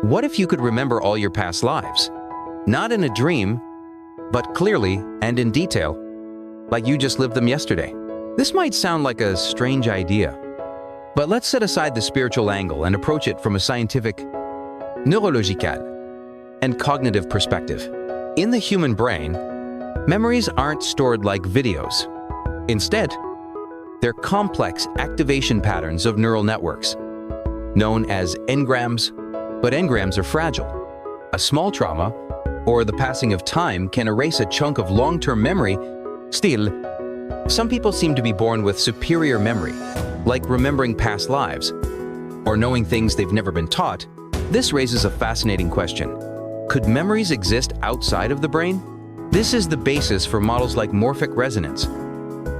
What if you could remember all your past lives? Not in a dream, but clearly and in detail, like you just lived them yesterday. This might sound like a strange idea, but let's set aside the spiritual angle and approach it from a scientific, neurological, and cognitive perspective. In the human brain, memories aren't stored like videos. Instead, they're complex activation patterns of neural networks, known as engrams, but engrams are fragile. A small trauma, or the passing of time, can erase a chunk of long-term memory. Still, some people seem to be born with superior memory, like remembering past lives, or knowing things they've never been taught. This raises a fascinating question. Could memories exist outside of the brain? This is the basis for models like morphic resonance,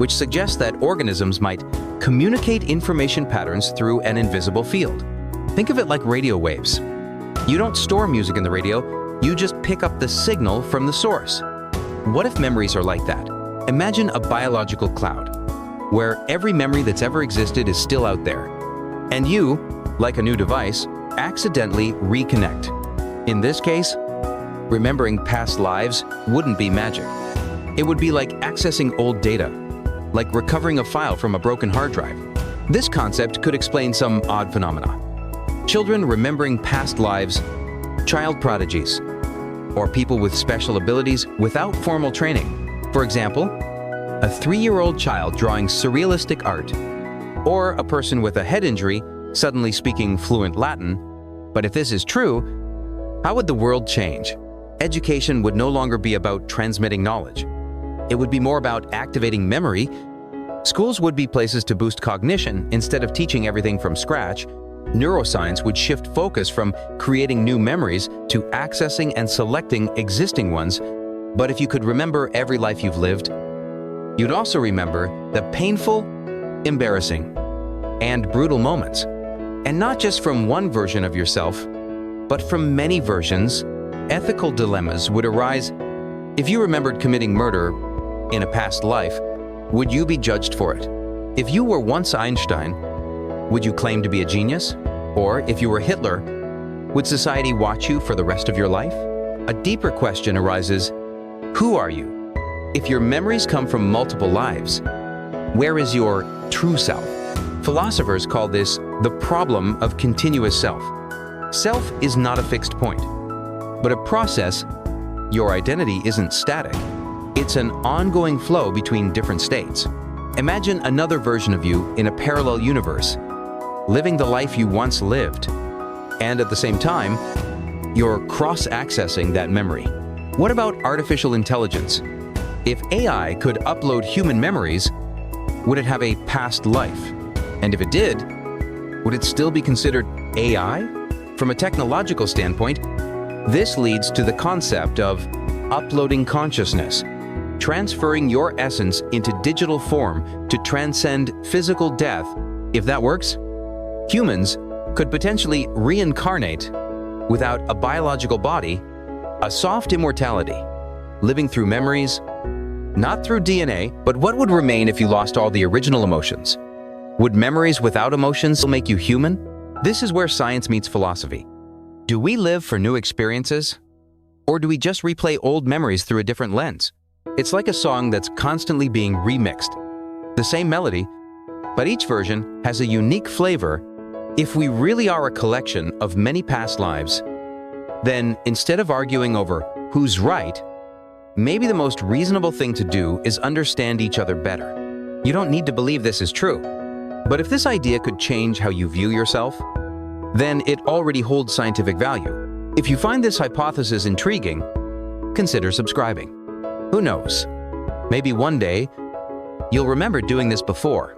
which suggests that organisms might communicate information patterns through an invisible field. Think of it like radio waves. You don't store music in the radio, you just pick up the signal from the source. What if memories are like that? Imagine a biological cloud, where every memory that's ever existed is still out there. And you, like a new device, accidentally reconnect. In this case, remembering past lives wouldn't be magic. It would be like accessing old data, like recovering a file from a broken hard drive. This concept could explain some odd phenomena. Children remembering past lives, child prodigies, or people with special abilities without formal training. For example, a 3-year-old child drawing surrealistic art, or a person with a head injury suddenly speaking fluent Latin. But if this is true, how would the world change? Education would no longer be about transmitting knowledge. It would be more about activating memory. Schools would be places to boost cognition instead of teaching everything from scratch. Neuroscience would shift focus from creating new memories to accessing and selecting existing ones. But if you could remember every life you've lived, you'd also remember the painful, embarrassing, and brutal moments. And not just from one version of yourself, but from many versions. Ethical dilemmas would arise. If you remembered committing murder in a past life, would you be judged for it? If you were once Einstein, would you claim to be a genius? Or if you were Hitler, would society watch you for the rest of your life? A deeper question arises: who are you? If your memories come from multiple lives, where is your true self? Philosophers call this the problem of continuous self. Self is not a fixed point, but a process. Your identity isn't static. It's an ongoing flow between different states. Imagine another version of you in a parallel universe, living the life you once lived, and at the same time, you're cross-accessing that memory. What about artificial intelligence? If AI could upload human memories, would it have a past life? And if it did, would it still be considered AI? From a technological standpoint, this leads to the concept of uploading consciousness, transferring your essence into digital form to transcend physical death. If that works, humans could potentially reincarnate without a biological body, a soft immortality, living through memories, not through DNA. But what would remain if you lost all the original emotions? Would memories without emotions still make you human? This is where science meets philosophy. Do we live for new experiences? Or do we just replay old memories through a different lens? It's like a song that's constantly being remixed. The same melody, but each version has a unique flavor. If we really are a collection of many past lives, then instead of arguing over who's right, maybe the most reasonable thing to do is understand each other better. You don't need to believe this is true, but if this idea could change how you view yourself, then it already holds scientific value. If you find this hypothesis intriguing, consider subscribing. Who knows? Maybe one day, you'll remember doing this before.